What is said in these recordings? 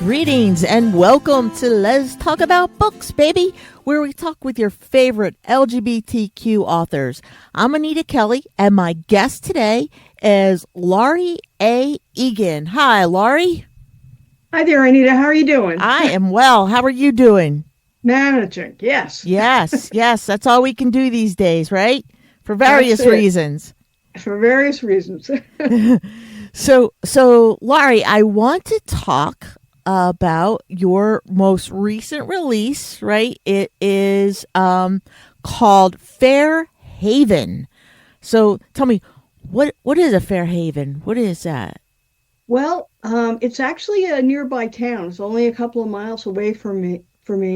Greetings and welcome to Let's Talk About Books, baby, where we talk with your favorite LGBTQ authors. I'm Anita Kelly, and my guest today is Laury A Egan. Hi, Laury. Hi there, Anita. How are you doing? I am well. How are you doing? Managing, yes. Yes. That's all we can do these days, right? For That's various it. reasons. For various reasons. So, Laury, I want to talk about your most recent release, right? It is called Fair Haven. So tell me, what is a Fair Haven? What is that? Well, it's actually a nearby town. It's only a couple of miles away from me,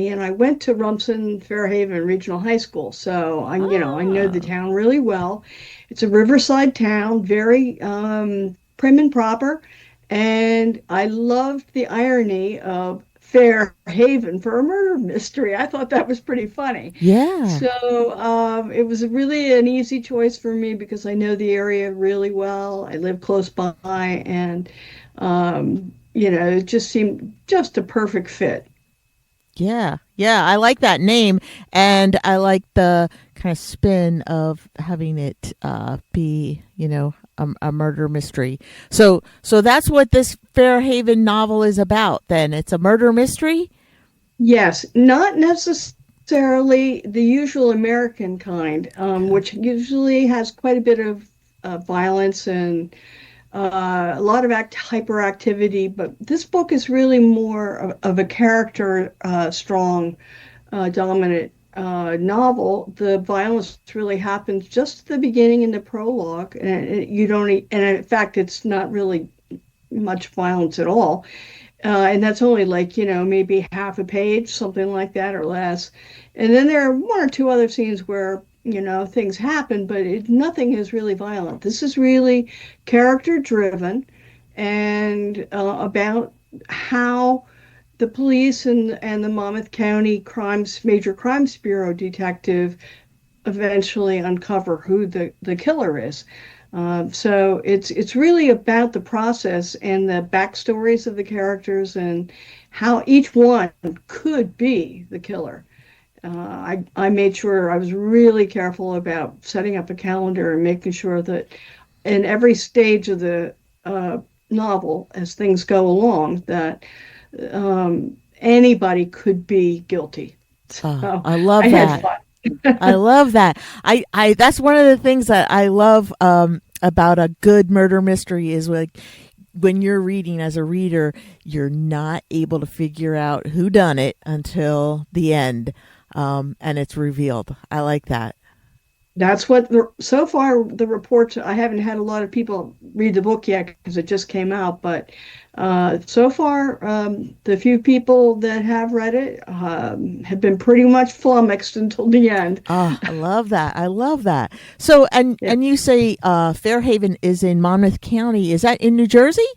and I went to Rumson Fairhaven Regional High School, so I know the Ah, town really well. It's a riverside town, very prim and proper, and I loved the irony of Fair Haven for a murder mystery. I thought that was pretty funny. yeah. So it was really an easy choice for me because I know the area really well. I live close by, and it just seemed just a perfect fit. Yeah. I like that name, and I like the kind of spin of having it be, a murder mystery. So that's what this Fairhaven novel is about. Then it's a murder mystery. Yes, not necessarily the usual American kind, Okay. which usually has quite a bit of violence and a lot of hyperactivity. But this book is really more of a character strong, dominant novel. The violence really happens just at the beginning in the prologue, and you don't, and in fact, it's not really much violence at all. And that's only like, maybe half a page, something like that or less. And then there are one or two other scenes where, things happen, but nothing is really violent. This is really character driven and about how the police and the Monmouth County Major Crimes Bureau detective eventually uncover who the killer is. So it's really about the process and the backstories of the characters and how each one could be the killer. I made sure I was really careful about setting up a calendar and making sure that in every stage of the novel, as things go along, that anybody could be guilty. Oh, So I I love had that. fun. I love that. I that's one of the things that I love about a good murder mystery is like when you're reading as a reader, you're not able to figure out who done it until the end, and it's revealed. I like that. That's what so far the reports. I haven't had a lot of people read the book yet because it just came out, but so far the few people that have read it have been pretty much flummoxed until the end. Oh, I love that. I love that. So, and Yeah. and you say Fairhaven is in Monmouth County. Is that in New Jersey?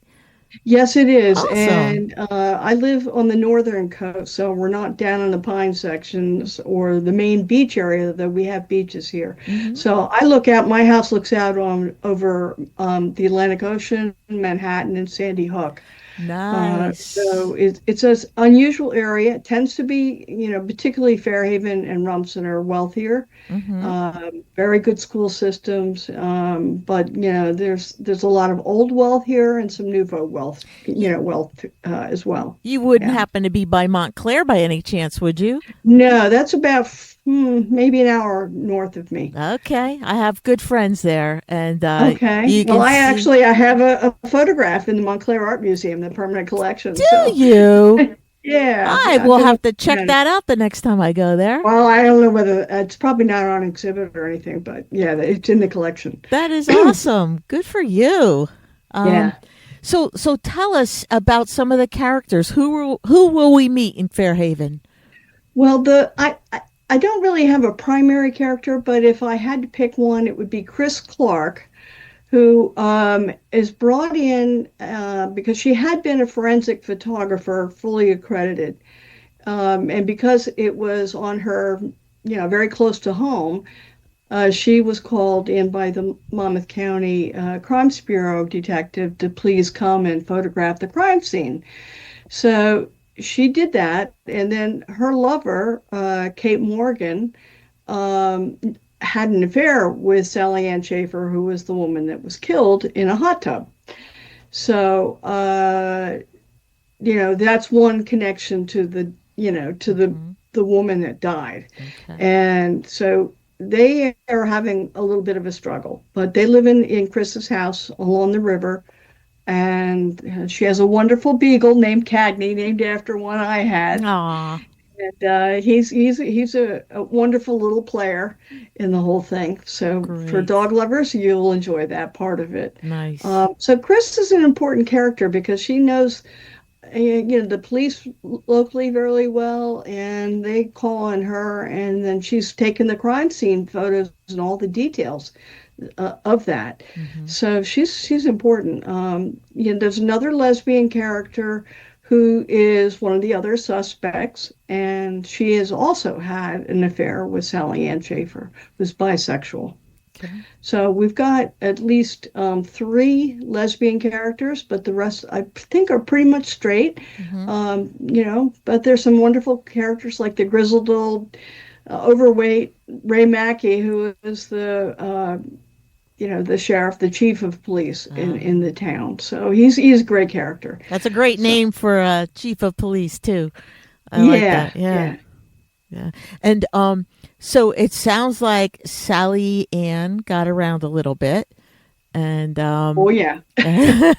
Yes, it is, Awesome. and I live on the northern coast, so we're not down in the pine sections or the main beach area, though we have beaches here. Hmm. So I look out. My house looks out on over the Atlantic Ocean, Manhattan, and Sandy Hook. So Nice. it's an unusual area. It tends to be, particularly Fairhaven and Rumson are wealthier, Hmm. very good school systems. But there's a lot of old wealth here and some nouveau wealth, wealth as well. You wouldn't Yeah. happen to be by Montclair by any chance, would you? No, that's about maybe an hour north of me. Okay, I have good friends there, and Okay. you Well, can see. I have a photograph in the Montclair Art Museum, the permanent collection. Do So you? yeah, I yeah, I've will been have to looking check at it. that out the next time I go there. Well, I don't know whether it's probably not on exhibit or anything, but yeah, it's in the collection. That is awesome. Good for you. Um, Yeah. so tell us about some of the characters. Who will we meet in Fairhaven? Well, I don't really have a primary character, but if I had to pick one, it would be Chris Clark, who is brought in because she had been a forensic photographer, fully accredited, and because it was on her, very close to home, she was called in by the Monmouth County Crimes Bureau detective to please come and photograph the crime scene. So she did that, and then her lover, Kate Morgan, um, had an affair with Sally Ann Schaefer, who was the woman that was killed in a hot tub. So, that's one connection to Mm-hmm. the woman that died. Okay. And so they are having a little bit of a struggle, but they live in Chris's house along the river. And she has a wonderful beagle named Cagney, named after one I had. Aw, And he's a wonderful little player in the whole thing. So for great. dog lovers, you'll enjoy that part of it. Nice. So Chris is an important character because she knows the police locally very well, and they call on her, and then she's taken the crime scene photos and all the details of that. Mm-hmm. So she's important. There's another lesbian character who is one of the other suspects, and she has also had an affair with Sally Ann Schaefer, who's bisexual. Okay. So we've got at least three lesbian characters, but the rest I think are pretty much straight. Mm-hmm. But there's some wonderful characters like the grizzled old, overweight Ray Mackey, who is the sheriff, the chief of police in the town. So he's a great character. That's a great So name for a chief of police too. I like yeah, that. Yeah. yeah, Yeah. And so it sounds like Sally Ann got around a little bit and oh yeah, and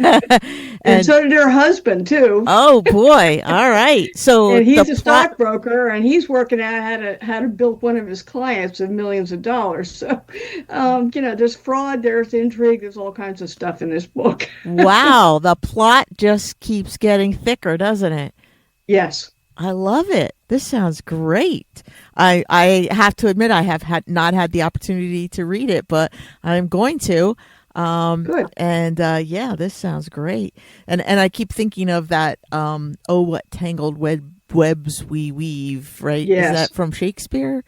and so did her husband too. oh boy. All right. So And the he's a plot stockbroker, and he's working out how to bilk one of his clients of millions of dollars. So, there's fraud, there's intrigue, there's all kinds of stuff in this book. wow, the plot just keeps getting thicker, doesn't it? Yes, I love it. This sounds great. I have to admit I have not had the opportunity to read it, but I'm going to. good. And yeah, this sounds great. And I keep thinking of that. Oh, what tangled webs we weave. Right? Is Yes, that from Shakespeare?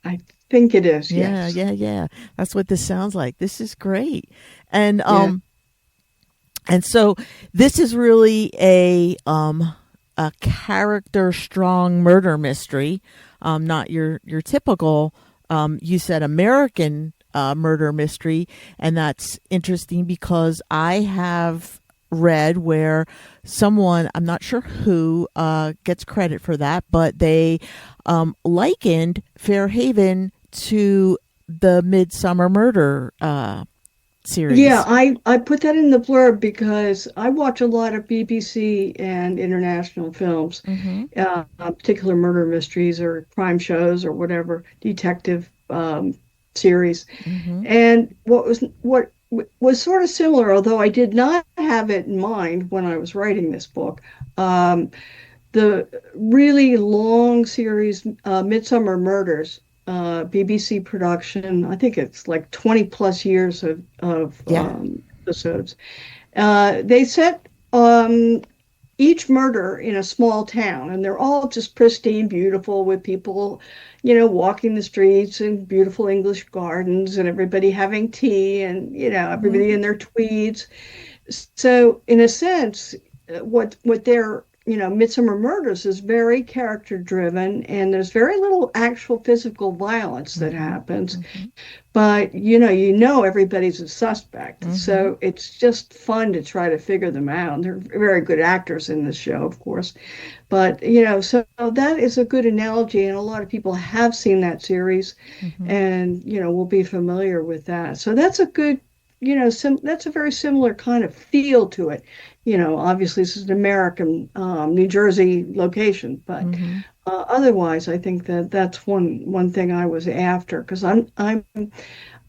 I think it is. Yeah, Yes. yeah, yeah. That's what this sounds like. This is great. And Yeah. and so this is really a character strong murder mystery, not your typical you said American murder mystery, and that's interesting because I have read where someone, I'm not sure who gets credit for that, but they likened Fairhaven to the Midsummer Murder Yeah, series. I put that in the blurb because I watch a lot of BBC and international films, Mm-hmm. particular murder mysteries or crime shows or whatever, detective series. Mm-hmm. And what was sort of similar, although I did not have it in mind when I was writing this book, the really long series, Midsummer Murders, BBC production. I think it's like 20 plus years of Yeah. episodes. They set each murder in a small town, and they're all just pristine, beautiful, with people, walking the streets and beautiful English gardens, and everybody having tea, and everybody Mm-hmm. in their tweeds. So, in a sense, what they're Midsummer Murders is very character driven, and there's very little actual physical violence that Mm-hmm. happens, Mm-hmm. but everybody's a suspect, Mm-hmm. so it's just fun to try to figure them out. And they're very good actors in this show, of course, but so that is a good analogy, and a lot of people have seen that series, Mm-hmm. and will be familiar with that. So that's a good, that's a very similar kind of feel to it. Obviously this is an American, New Jersey location, but Mm-hmm. otherwise, I think that's one thing I was after, because I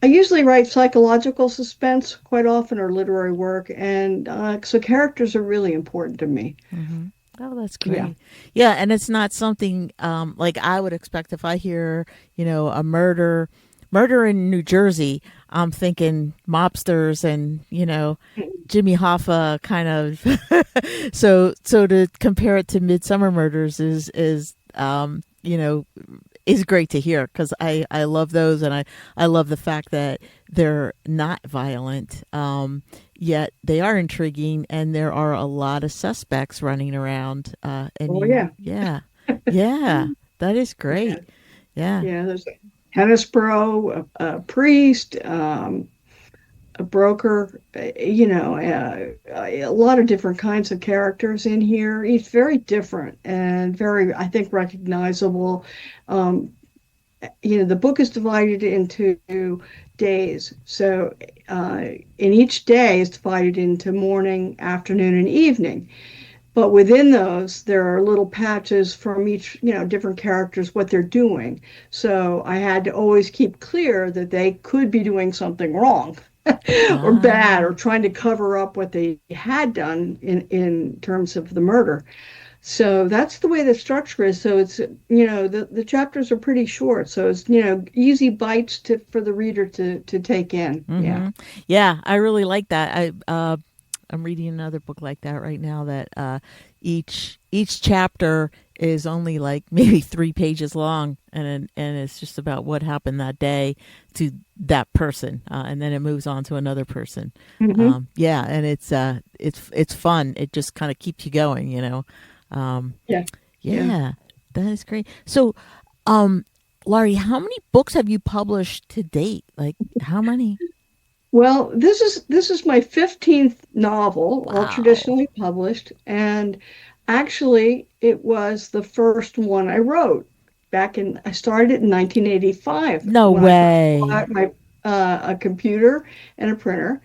usually write psychological suspense quite often, or literary work, and so characters are really important to me. Mm-hmm. Oh, that's Yeah. great. Yeah, and it's not something like I would expect if I hear, a murder in New Jersey. I'm thinking mobsters and Jimmy Hoffa kind of. So to compare it to Midsummer Murders is is great to hear because I love those, and I love the fact that they're not violent, yet they are intriguing, and there are a lot of suspects running around. And Oh you, yeah. yeah, yeah, that is Yeah. great. Yeah. Yeah, there's a tennis pro, a priest, a broker, a lot of different kinds of characters in here. Each very different and very, I think, recognizable. Um, the book is divided into days. So in each day is divided into morning, afternoon, and evening. But within those, there are little patches from each, different characters, what they're doing. So I had to always keep clear that they could be doing something wrong or bad or Ah. trying to cover up what they had done in terms of the murder. So that's the way the structure is. So it's, the chapters are pretty short. So it's, easy bites for the reader to take in. Yeah. Mm-hmm. Yeah, I really like that. I'm reading another book like that right now that each chapter is only like maybe 3 pages long, and it's just about what happened that day to that person, and then it moves on to another person. Hmm. Yeah, and it's fun. It just kind of keeps you going, Um, Yeah. Yeah. yeah, that is great. So, um, Laurie, how many books have you published to date? Like how many? Well, this is my 15th novel, all Wow. traditionally published, and actually it was the first one I wrote I started in 1985 No when I first way. bought my a computer and a printer,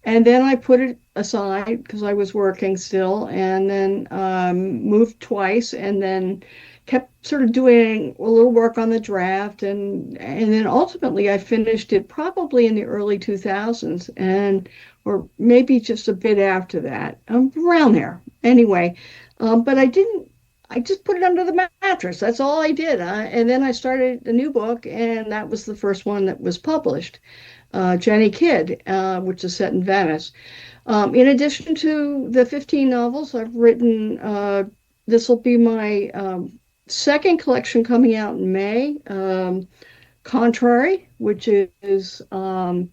and then I put it aside because I was working still, and then moved twice, and then kept sort of doing a little work on the draft, and then ultimately I finished it probably in the early 2000s, and or maybe just a bit after that, around there. Anyway, but I didn't. I just put it under the mattress. That's all I did. And then I started a new book, and that was the first one that was published, Jenny Kidd, which is set in Venice. In addition to the 15 novels I've written, this will be my second collection coming out in May, Contrary, which is, I don't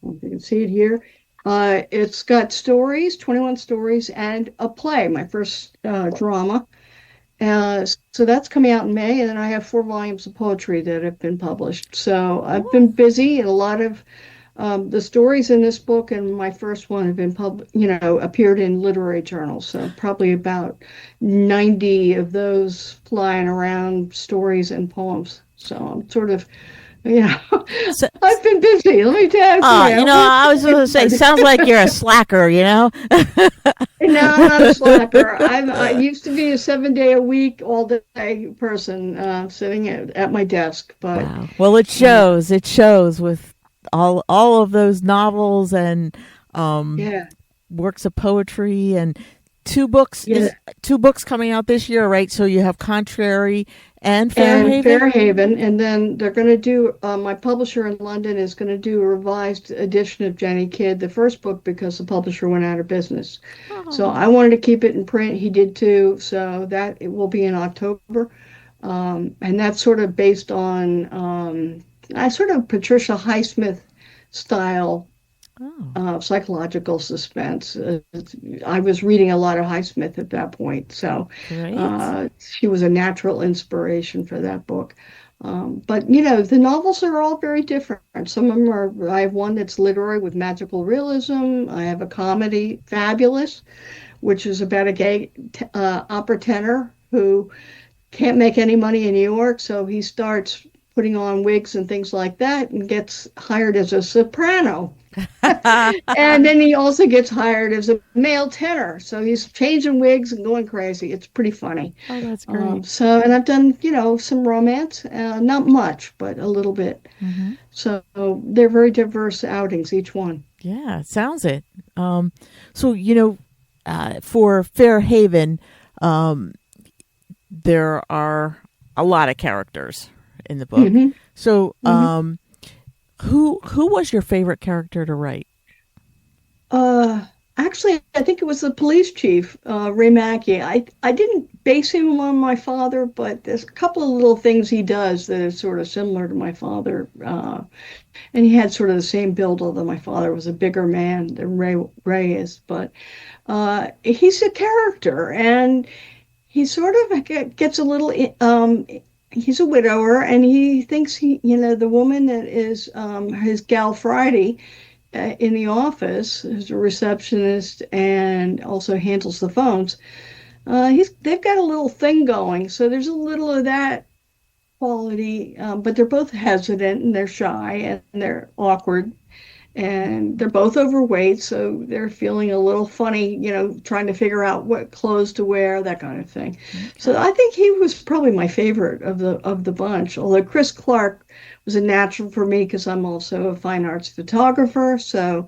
know if you can see it here. It's got stories, 21 stories, and a play, my first drama. So that's coming out in May, and then I have 4 volumes of poetry that have been published. So I've been busy, and a lot of the stories in this book and my first one have been appeared in literary journals. So probably about 90 of those flying around stories and poems. So I'm sort of, you know, So, I've been busy. Let me tell you. I was going to say, sounds like you're a slacker, No, I'm not a slacker. I used to be a 7 day a week, all day person, sitting at my desk. But Wow. Well, it uh, shows. It shows with all of those novels and um, yeah, works of poetry and two books yeah. is 2 books coming out this year, right? So you have Contrary and And Fairhaven. Fairhaven, and then they're going to do. My publisher in London is going to do a revised edition of Jenny Kidd, the first book, because the publisher went out of business. So Oh. I wanted to keep it in print. He did too. So that it will be in October, and that's sort of based on I sort of Patricia Highsmith style Oh, psychological suspense. I was reading a lot of Highsmith at that point, so great. she was a natural inspiration for that book. But the novels are all very different. Some of them are. I have one that's literary with magical realism. I have a comedy, Fabulous, which is about a gay opera tenor who can't make any money in New York, so he starts putting on wigs and things like that and gets hired as a soprano. And then he also gets hired as a male tenor. So he's changing wigs and going crazy. It's pretty funny. Oh, that's great. And I've done, some romance, not much, but a little bit. Hmm. So they're very diverse outings, each one. Yeah, it sounds it. So for Fairhaven, um, there are a lot of characters in the book. Hmm. So, Hmm. who was your favorite character to write? Uh, Actually, I think it was the police chief, Ray Mackey. I didn't basing him on my father, but there's a couple of little things he does that is sort of similar to my father. And he had sort of the same build, although my father was a bigger man than Ray is. But he's a character, and he sort of gets a little. He's a widower, and he thinks the woman that is his gal Friday in the office, who's a receptionist and also handles the phones. They've got a little thing going, so there's a little of that quality, but they're both hesitant and they're shy and they're awkward and they're both overweight, so they're feeling a little funny, trying to figure out what clothes to wear, that kind of thing. So Okay. I think he was probably my favorite of the bunch. Although Chris Clark was a natural for me because I'm also a fine arts photographer, so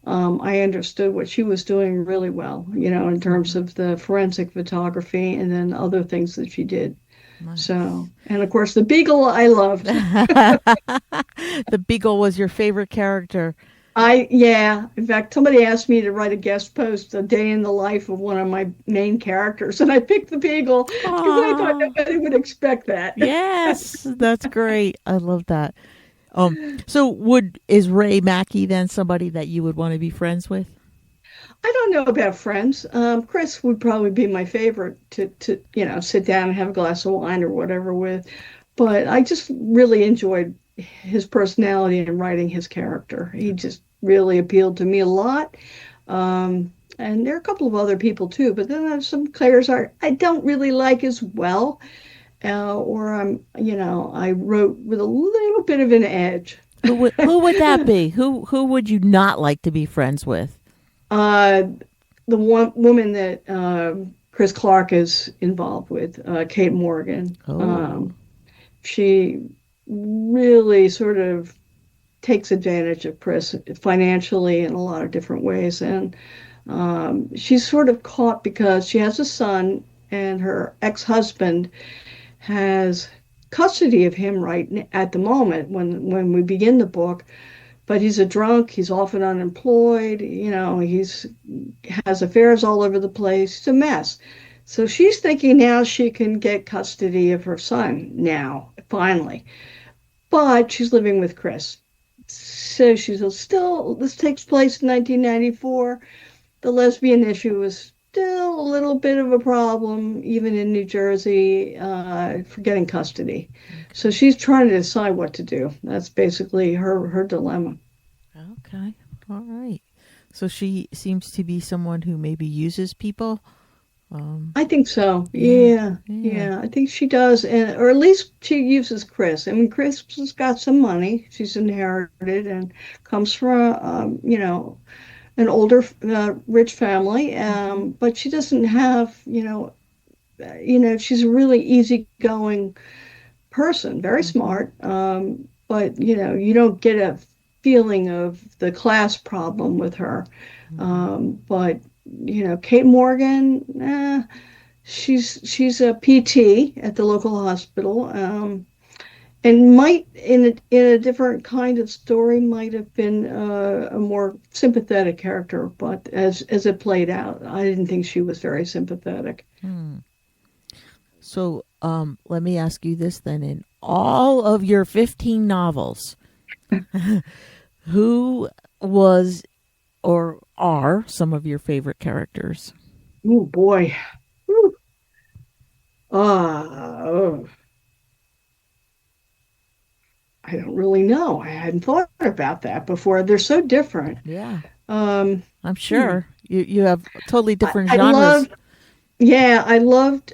I understood what she was doing really well, in terms Mhm. of the forensic photography and then other things that she did. Nice. So, and of course, the Beagle I loved. The Beagle was your favorite character. Yeah. In fact, somebody asked me to write a guest post, a day in the life of one of my main characters, and I picked the Beagle because I thought Ah, nobody would expect that. yes, that's great. I love that. Um, so would is Ray Mackey then somebody that you would want to be friends with? I don't know about friends. Chris would probably be my favorite to sit down and have a glass of wine or whatever with. But I just really enjoyed his personality and writing his character. He just really appealed to me a lot. And there are a couple of other people too, but then there's some players I don't really like as well. Or I wrote with a little bit of an edge. Who would that be? Who would you not like to be friends with? Uh, the one woman that Chris Clark is involved with, Kate Morgan. Oh, She really sort of takes advantage of Chris financially in a lot of different ways, and she's sort of caught because she has a son, and her ex-husband has custody of him right at the moment when we begin the book. But he's a drunk. He's often unemployed. He's has affairs all over the place. It's a mess. So she's thinking now she can get custody of her son now, finally. But she's living with Chris. So she's still, this takes place in 1994. The lesbian issue is still a little bit of a problem, even in New Jersey, for getting custody. So okay. she's trying to decide what to do. That's basically her dilemma. Okay. All right. So she seems to be someone who maybe uses people. I think so. Yeah. Yeah, Yeah. yeah. I think she does, and or at least she uses Chris. I mean, Chris has got some money. She's inherited and comes from, an older, rich family. Hmm. But she doesn't have, she's a really easygoing person, very Hmm. smart. But you don't get a feeling of the class problem with her. Hmm. But Kate Morgan, she's a PT at the local hospital, and might in a different kind of story might have been a more sympathetic character, but as it played out, I didn't think she was very sympathetic. Hmm. So, let me ask you this then: in all of your 15 novels, who was or are some of your favorite characters? Oh boy. Whew. Uh, I don't really know. I hadn't thought about that before. They're so different. Yeah, Um, I'm hmm. sure you have totally different I genres. loved, yeah, I loved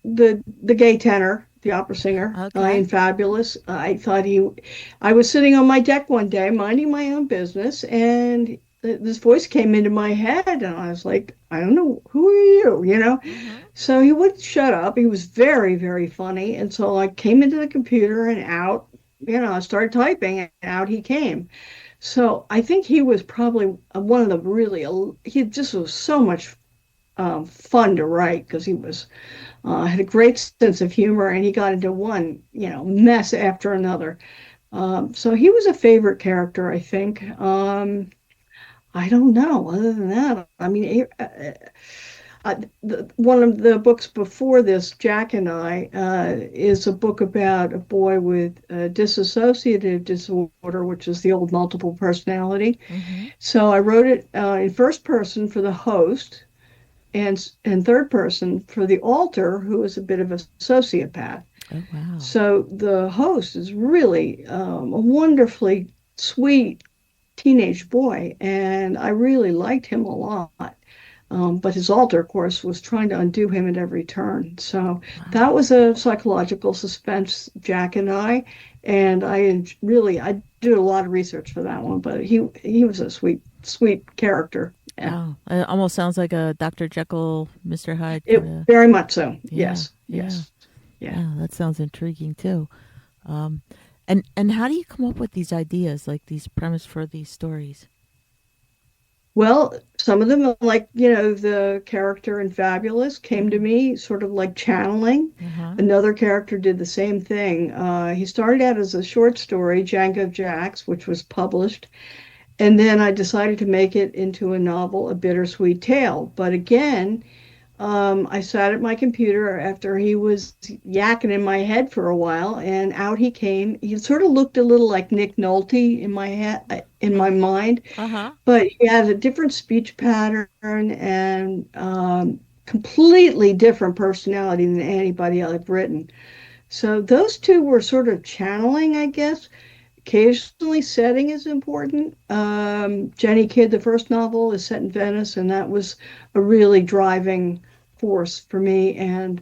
the gay tenor, the opera singer, Okay. in Fabulous. I was sitting on my deck one day, minding my own business, and this voice came into my head, and I was like, I don't know, who are you? Hmm. So he wouldn't shut up. He was very, very funny, and so I came into the computer and out. I started typing, and out he came. So I think he was probably one of the really, he just was so much fun to write because he was had a great sense of humor and he got into one mess after another. So he was a favorite character, I think. I don't know. Other than that, I mean, One of the books before this, Jack and I, is a book about a boy with dissociative disorder, which is the old multiple personality. Mm-hmm. So I wrote it in first person for the host and third person for the alter, who is a bit of a sociopath. Oh, wow. So the host is really a wonderfully sweet teenage boy, and I really liked him a lot. But his alter, of course, was trying to undo him at every turn. So Wow. that was a psychological suspense, Jack and and I did a lot of research for that one. But he was a sweet character. Yeah, Wow. It almost sounds like a Dr. Jekyll, Mr. Hyde kind it of. very much so. Yeah. Yes, Yeah. yes, yeah. Yeah. That sounds intriguing too. Um, and how do you come up with these ideas, like these premise for these stories? Well, some of them, like, the character in Fabulous came to Mm-hmm. me sort of like channeling. Uh-huh. Another character did the same thing. He started out as a short story, Django Jacks, which was published. And then I decided to make it into a novel, A Bittersweet Tale. But again, I sat at my computer after he was yakking in my head for a while, and out he came. He sort of looked a little like Nick Nolte in my head, in my mind, Uh-huh. but he had a different speech pattern and completely different personality than anybody I've written. So those two were sort of channeling, I guess. Occasionally, setting is important. Jenny Kidd, the first novel, is set in Venice, and that was a really driving force for me. And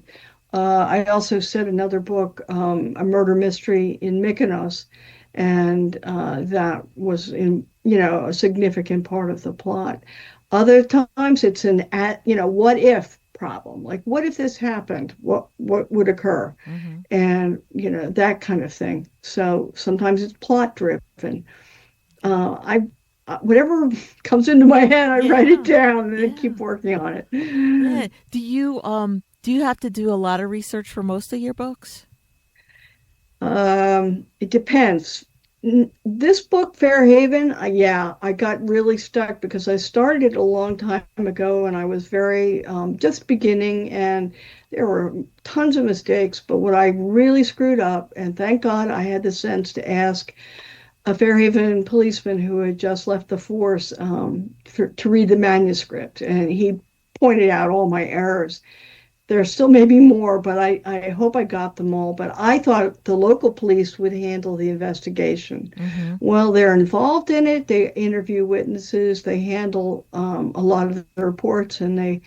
I also set another book, a murder mystery in Mykonos, and that was a significant part of the plot. Other times, it's what if problem, like what if this happened? What would occur? Mm-hmm. And that kind of thing. So sometimes it's plot driven. I Whatever comes into my head, I write it Yeah. down and then keep Yeah. working on it. Yeah. Do you have to do a lot of research for most of your books? It depends. This book, Fairhaven, yeah, I got really stuck because I started it a long time ago and I was very just beginning, and there were tons of mistakes. But what I really screwed up, and thank God I had the sense to ask a Fairhaven policeman who had just left the force to read the manuscript, and he pointed out all my errors. There still may be more, but I hope I got them all. But I thought the local police would handle the investigation. Mm-hmm. Well, they're involved in it. They interview witnesses. They handle a lot of the reports, and they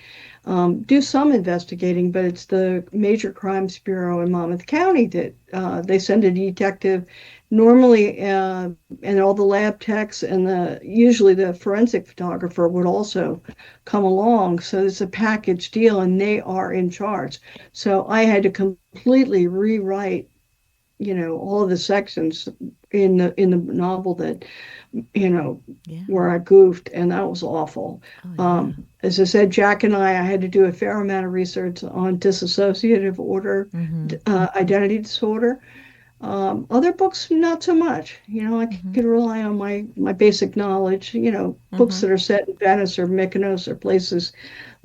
do some investigating. But it's the Major Crimes Bureau in Monmouth County that they send a detective. Normally, and all the lab techs and usually the forensic photographer would also come along. So it's a package deal, and they are in charge. So I had to completely rewrite, all of the sections in the novel that, you know, Yeah. where I goofed, and that was awful. Oh, yeah. As I said, Jack and I had to do a fair amount of research on dissociative order, Mm-hmm. identity disorder. Other books, not so much. I Mm-hmm. could rely on my basic knowledge. Books Mm-hmm. that are set in Venice or Mykonos or places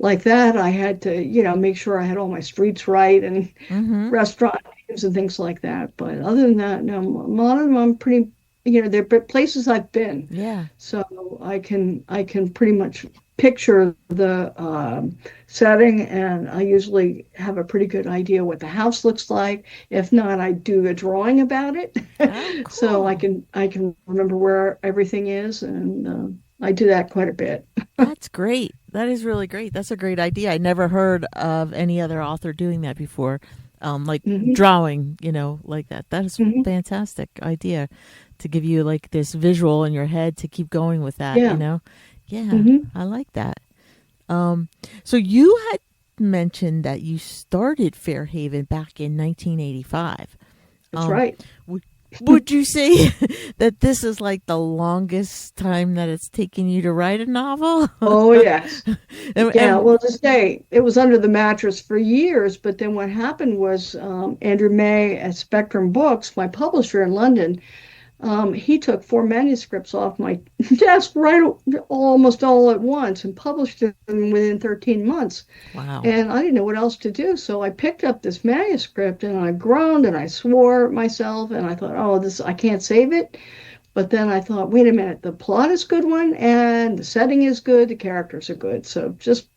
like that. I had to, make sure I had all my streets right and Mm-hmm. restaurant names and things like that. But other than that, no, a lot of them I'm pretty, they're places I've been, Yeah. so I can pretty much picture the setting, and I usually have a pretty good idea what the house looks like. If not, I do a drawing about it, Oh, so I cool. can I can remember where everything is, and I do that quite a bit. That's great. That is really great. That's a great idea. I never heard of any other author doing that before. Like Hmm. drawing, like that. That is Hmm. fantastic idea to give you like this visual in your head to keep going with that. Yeah. Yeah, Hmm. I like that. Um, so you had mentioned that you started Fairhaven back in 1985. That's Um, right. would, would you say that this is like the longest time that it's taken you to write a novel? Oh, yes. Yeah, and well, to say it was under the mattress for years, but then what happened was Andrew May at Spectrum Books, my publisher in London, He took 4 manuscripts off my desk almost all at once and published them within 13 months. Wow. And I didn't know what else to do. So I picked up this manuscript and I groaned and I swore at myself and I thought, oh, this, I can't save it. But then I thought, wait a minute, the plot is a good one and the setting is good, the characters are good. So just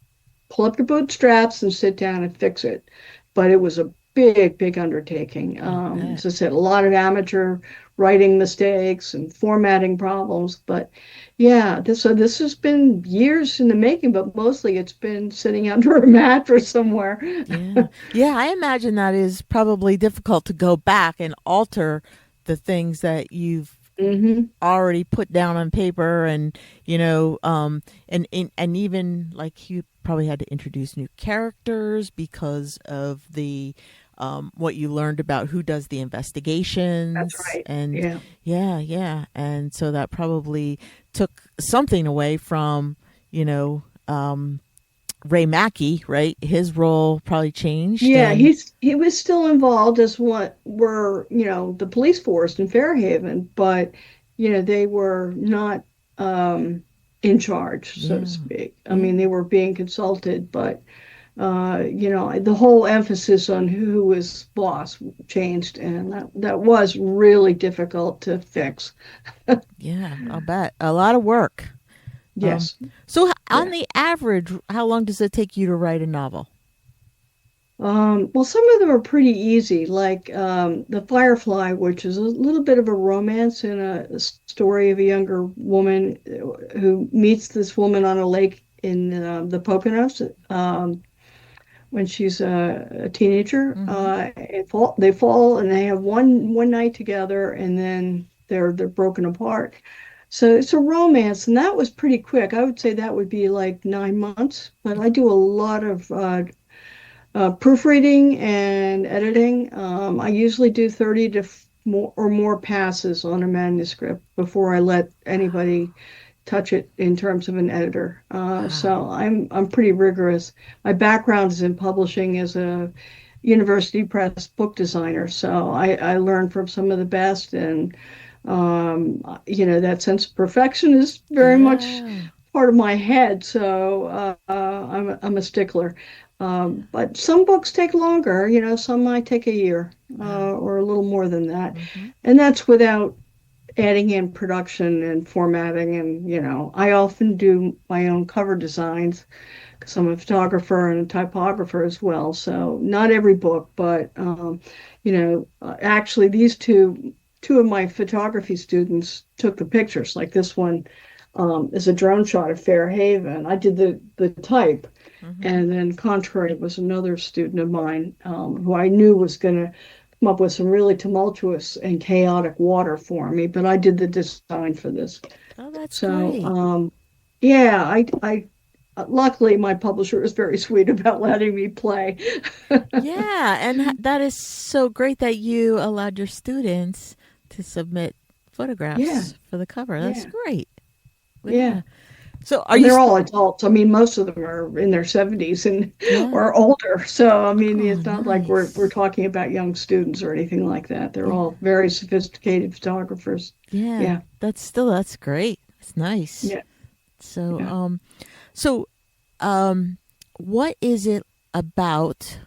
pull up your bootstraps and sit down and fix it. But it was a big, big undertaking. I'll bet. As I said, a lot of amateur writing mistakes and formatting problems. But yeah, this has been years in the making, but mostly it's been sitting under a mattress somewhere. Yeah. Yeah, I imagine that is probably difficult to go back and alter the things that you've Hmm. already put down on paper, and and even like you probably had to introduce new characters because of the what you learned about who does the That's investigations. right. And Yeah. yeah, and so that probably took something away from, you know um Ray Mackey, right? His role probably changed. Yeah, And he was still involved as what were, the police force in Fairhaven, but they were not in charge, so to yeah, speak. I yeah, mean, they were being consulted, but the whole emphasis on who was boss changed, and that was really difficult to fix. yeah, I'll bet a lot of work. Um, Yes. so on Yeah. the average, how long does it take you to write a novel? Well, some of them are pretty easy, like The Firefly, which is a little bit of a romance and a story of a younger woman who meets this woman on a lake in the Poconos when she's a teenager. Mm-hmm. They fall and they have one night together, and then they're broken apart. So it's a romance, and that was pretty quick. I would say that would be like 9 months, but I do a lot of proofreading and editing. I usually do 30 to more passes on a manuscript before I let anybody touch it in terms of an editor. So Wow. I'm pretty rigorous. My background is in publishing as a university press book designer, so I learned from some of the best, and that sense of perfection is very much Yeah. part of my head. So I'm a stickler. But some books take longer, some might take a year Wow. or a little more than that. Mm-hmm. And that's without adding in production and formatting. And, I often do my own cover designs because I'm a photographer and a typographer as well. So not every book, but, actually these two of my photography students took the pictures. Like this one is a drone shot of Fairhaven. I did the type. Mm-hmm. And then Contrary was another student of mine who I knew was going to come up with some really tumultuous and chaotic water for me, but I did the design for this. Oh, that's So, great. yeah, I luckily my publisher was very sweet about letting me play. Yeah, and that is so great that you allowed your students to submit Yeah, photographs for the cover. That's yeah, great. yeah. Yeah. So are And you they're st- all adults. I mean, most of them are in their 70s and yeah. or older. So, I mean, Oh, it's not like we're nice. talking about young students or anything like that. They're Yeah. all very sophisticated photographers. Yeah. Yeah, That's great. It's nice. yeah, So yeah. so um what is it about,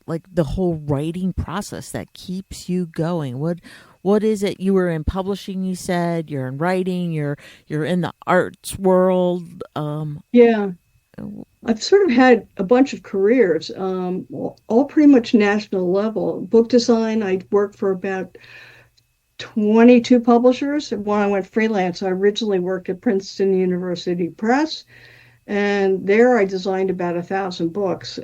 like, the whole writing process that keeps you going? What is it? You were in publishing, you said, you're in writing, you're in the arts world. Yeah. I've sort of had a bunch of careers, all pretty much national level. Book design, I worked for about 22 publishers. And when I went freelance, I originally worked at Princeton University Press, and there I designed about 1,000 books,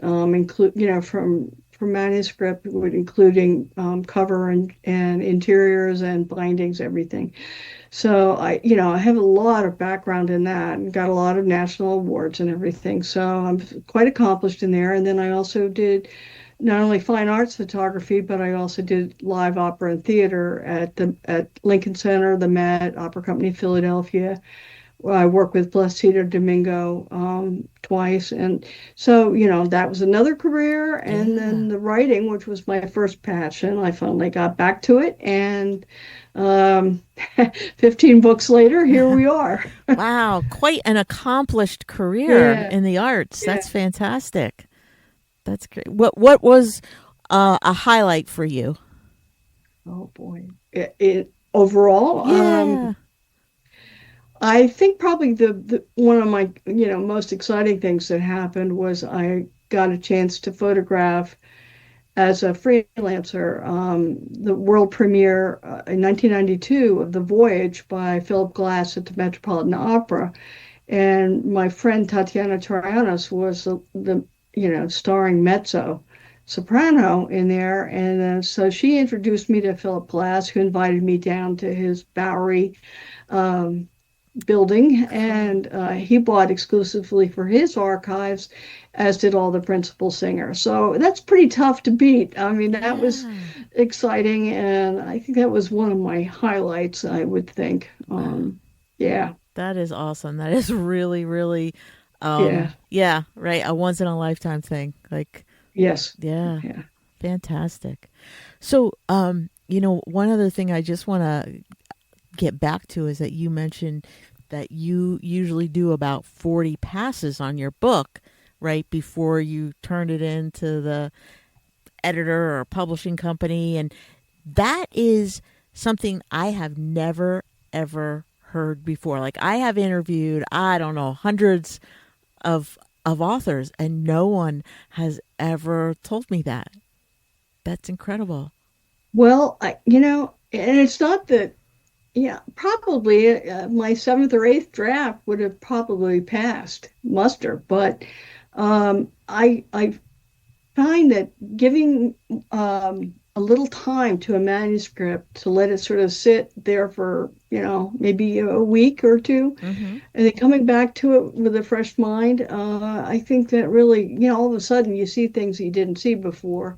from manuscript, including cover and interiors and bindings, everything. So I have a lot of background in that and got a lot of national awards and everything. So I'm quite accomplished in there. And then I also did not only fine arts photography, but I also did live opera and theater at Lincoln Center, the Met, Opera Company, Philadelphia, I worked with Placido Domingo twice, and so that was another career. And Yeah. then the writing, which was my first passion, I finally got back to it, and um, 15 books later, here we are. Wow, quite an accomplished career Yeah, in the arts. yeah. That's fantastic. That's great. What was a highlight for you? Oh boy. It overall, Yeah. I think probably the one of my most exciting things that happened was I got a chance to photograph as a freelancer the world premiere in 1992 of The Voyage by Philip Glass at the Metropolitan Opera, and my friend Tatiana Torianos was the starring mezzo soprano in there, and so she introduced me to Philip Glass, who invited me down to his Bowery um, building, Cool. and he bought exclusively for his archives, as did all the principal singers. So that's pretty tough to beat. I mean, that was Yeah. exciting, and I think that was one of my highlights, I would think. Yeah, That is awesome. That is really, really, yeah, yeah, right. A once in a lifetime thing. Like, yes, yeah, yeah. fantastic. So, one other thing I just want to get back to is that you mentioned that you usually do about 40 passes on your book, right, before you turn it into the editor or publishing company. And that is something I have never, ever heard before. Like, I have interviewed, I don't know, hundreds of authors, and no one has ever told me that. That's incredible. Well, and it's not that. Yeah, probably my seventh or eighth draft would have probably passed muster, but I find that giving a little time to a manuscript to let it sort of sit there for maybe a week or two, Mm-hmm. and then coming back to it with a fresh mind, I think that really all of a sudden you see things that you didn't see before.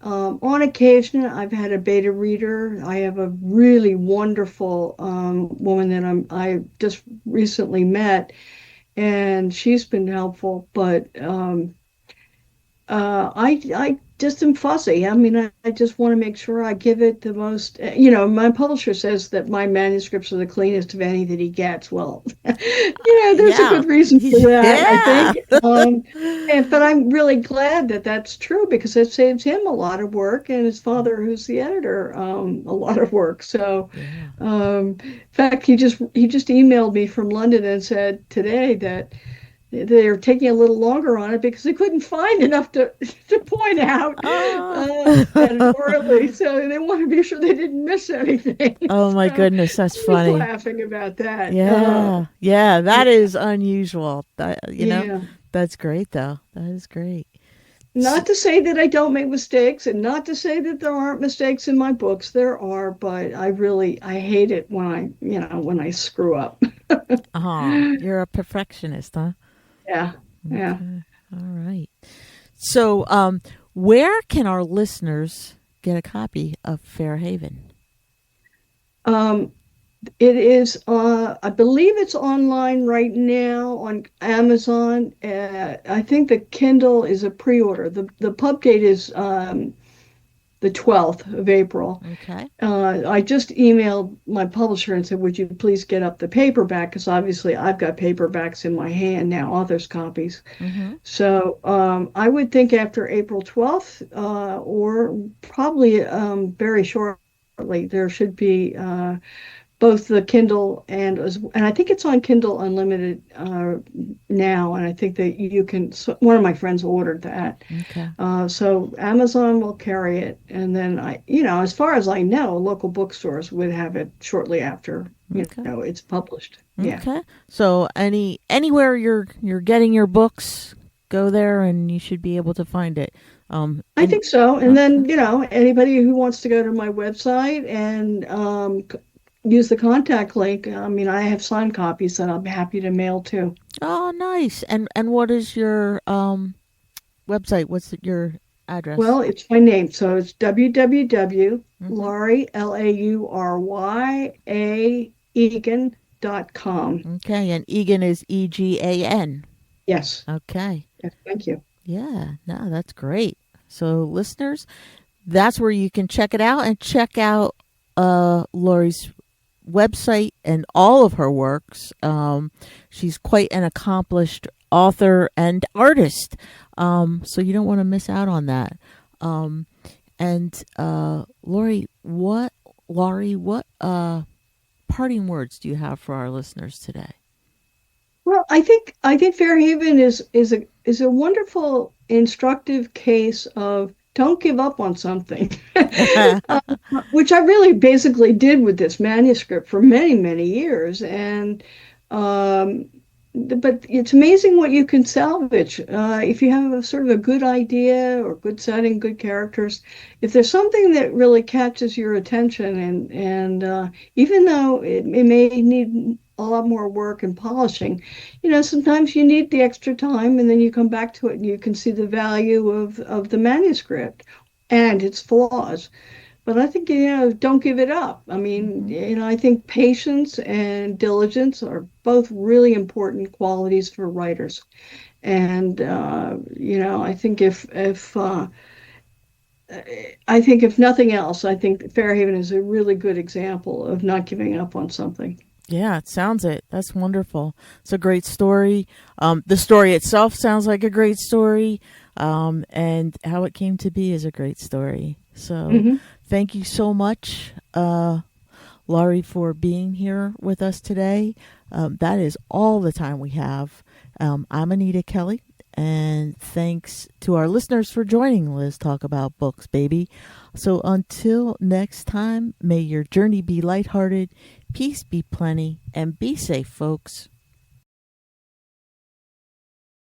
On occasion, I've had a beta reader. I have a really wonderful woman that I just recently met, and she's been helpful. But I just am fussy. I mean, I just want to make sure I give it the most. My publisher says that my manuscripts are the cleanest of any that he gets. Well, there's a Yeah. good reason for that, I Yeah. think. But I'm really glad that that's true because it saves him a lot of work and his father, who's the editor, a lot of work. So, Yeah. in fact, he just emailed me from London and said today that they're taking a little longer on it because they couldn't find enough to point out Oh. editorially. So they want to be sure they didn't miss anything. Oh my So goodness, that's I was funny. laughing about that. Yeah. Yeah, Yeah, that is unusual. yeah. That's great though. That is great. S Not to say that I don't make mistakes, and not to say that there aren't mistakes in my books. There are, but I hate it when I screw up. Oh, you're a perfectionist, huh? Yeah, yeah. Okay. All right. So, where can our listeners get a copy of Fairhaven? Um, It is, I believe it's online right now on Amazon. I think the Kindle is a pre-order. The pub date is the 12th of April. Okay. I just emailed my publisher and said, would you please get up the paperback? Because obviously I've got paperbacks in my hand now, author's copies. Mm-hmm. So I would think after April 12th, or probably very shortly, there should be both the Kindle and I think it's on Kindle Unlimited now, and I think that you can. So one of my friends ordered that, Okay. so Amazon will carry it, and then as far as I know, local bookstores would have it shortly after Okay. it's published. Yeah, Okay. So anywhere you're getting your books, go there and you should be able to find it. I And think so. And okay. then anybody who wants to go to my website and use the contact link. I mean, I have signed copies that I'm happy to mail to. Oh, nice. And what is your website? What's your address? Well, it's my name, so it's www. Mm-hmm. Laury, Laury A Egan lauryAEgan.com. Okay, and Egan is Egan. Yes. Okay. Yes, thank you. Yeah, no, that's great. So, listeners, that's where you can check it out and check out Laurie's website and all of her works. She's quite an accomplished author and artist. So you don't want to miss out on that. And Laurie, what parting words do you have for our listeners today? Well, I think Fairhaven is a wonderful, instructive case of don't give up on something, uh, which I really basically did with this manuscript for many, many years. And um, but it's amazing what you can salvage if you have a sort of a good idea or good setting, good characters. If there's something that really catches your attention, and even though it may need a lot more work and polishing, sometimes you need the extra time, and then you come back to it and you can see the value of the manuscript and its flaws. But I think, don't give it up. I mean, Hmm. I think patience and diligence are both really important qualities for writers. And, I think if nothing else, I think Fairhaven is a really good example of not giving up on something. Yeah, it sounds it. That's wonderful. It's a great story. The story itself sounds like a great story. And how it came to be is a great story. So Hmm. thank you so much, Laurie, for being here with us today. That is all the time we have. I'm Anita Kelly, and thanks to our listeners for joining Liz Talk About Books, baby. So until next time, may your journey be lighthearted, peace be plenty, and be safe, folks.